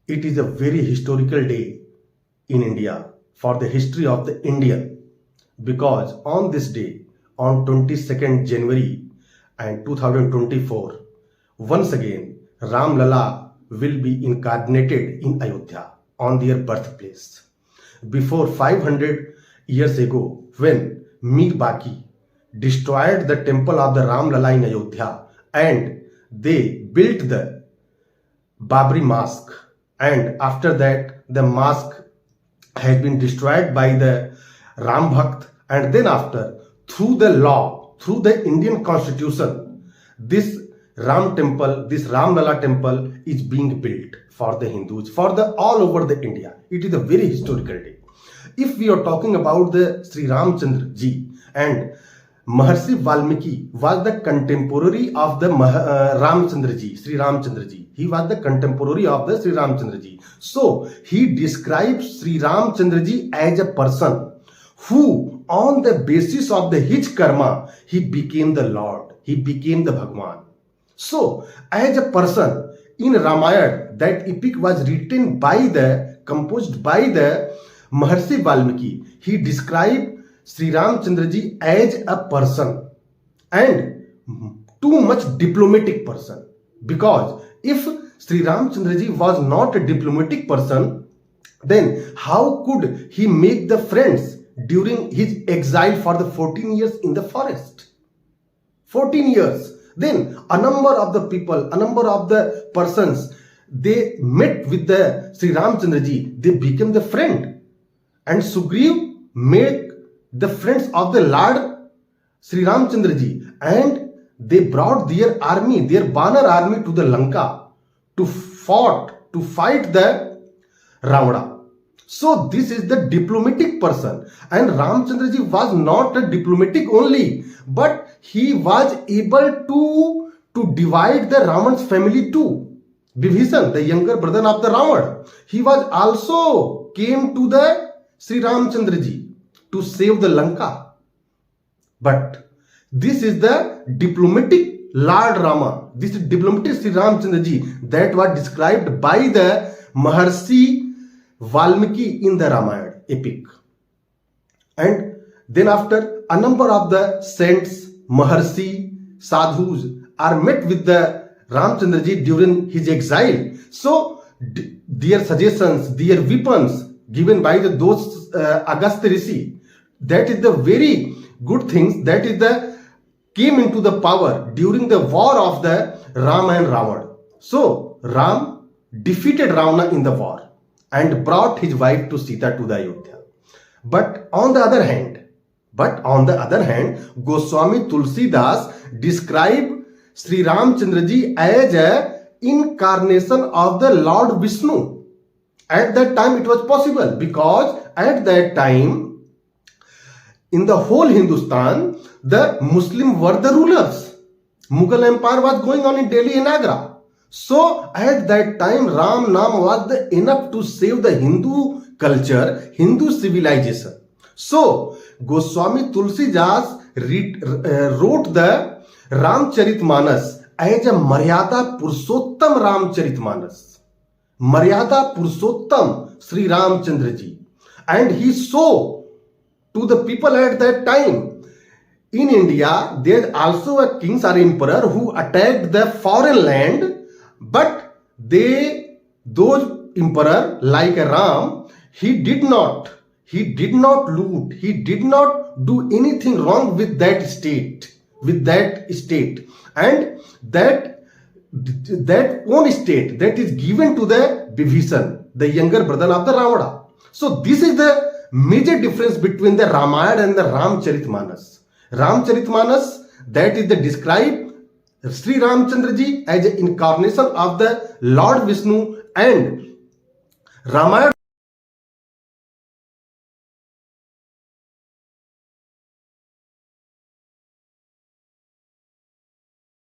It is a very historical day in India for the history of the Indian, because on this day, on 22nd January and 2024, once again Ram Lala will be incarnated in Ayodhya on their birthplace. Before 500 years ago, when Mir Baki destroyed the temple of the Ram Lala in Ayodhya and they built the Babri Mosque, and after that the mosque has been destroyed by the Ram Bhakt, and then after, through the law, through the Indian constitution, this Ram temple, this Ram Lala temple is being built for the Hindus, for the all over the India. It is a very historical day. If we are talking about the Sri Ramchandra ji, and Maharshi Valmiki was the contemporary of the Ramchandra ji, Sri Ramchandra ji. He was the contemporary of the Sri Ramchandra ji. So he describes Sri Ramchandra ji as a person who, on the basis of his karma, he became the Lord, he became the Bhagwan. So, as a person in Ramayana, that epic was written by composed by the Maharshi Valmiki. He described Sri Ramchandra ji as a person, and too much diplomatic person, because if Sri Ramchandra ji was not a diplomatic person, then how could he make the friends during his exile for the 14 years in the forest? 14 years. Then a number of the people, a number of the persons, they met with the Sri Ramchandra ji. They became the friend, and Sugriv made the friends of the Lord Sri Ramchandra ji, and they brought their army, their Banar army to the Lanka to fight the Ravana. So this is the diplomatic person, and Ramchandra ji was not a diplomatic only, but he was able to divide the Ravan's family too. Vibhishan, the younger brother of the Ravan, he was also came to the Sri Ramchandra ji to save the Lanka. But this is the diplomatic Lord Rama, this is diplomatic Sri Ramchandra ji that was described by the Maharshi Valmiki in the Ramayana epic. And then after, a number of the saints, Maharshi, sadhus are met with the Ramchandra ji during his exile. So their suggestions, their weapons given by those Agastya Rishi, that is the very good things, that is the came into the power during the war of the Rama and Ravan. So Ram defeated Ravana in the war and brought his wife to Sita to the Ayodhya. But on the other hand, Goswami Tulsidas described Sri Ramchandra ji as a incarnation of the Lord Vishnu. At that time it was possible, because at that time in the whole Hindustan, the Muslim were the rulers. Mughal Empire was going on in Delhi and Agra. So at that time, Ram Nam was enough to save the Hindu culture, Hindu civilization. So Goswami Tulsidas wrote the Ramcharitmanas as a Maryada Purushottam Ramcharitmanas. Maryada Purushottam Sri Ramchandra ji. And he saw to the people at that time, in India, there is also a king or emperor who attacked the foreign land, but those emperor like Ram, he did not loot, he did not do anything wrong with that state, and that own state that is given to the Vibhishan, the younger brother of the Ravana. So this is the major difference between the Ramayana and the Ramcharitmanas. Ramcharitmanas, that is the describe Sri Ramchandra ji as an incarnation of the Lord Vishnu, and Ramayana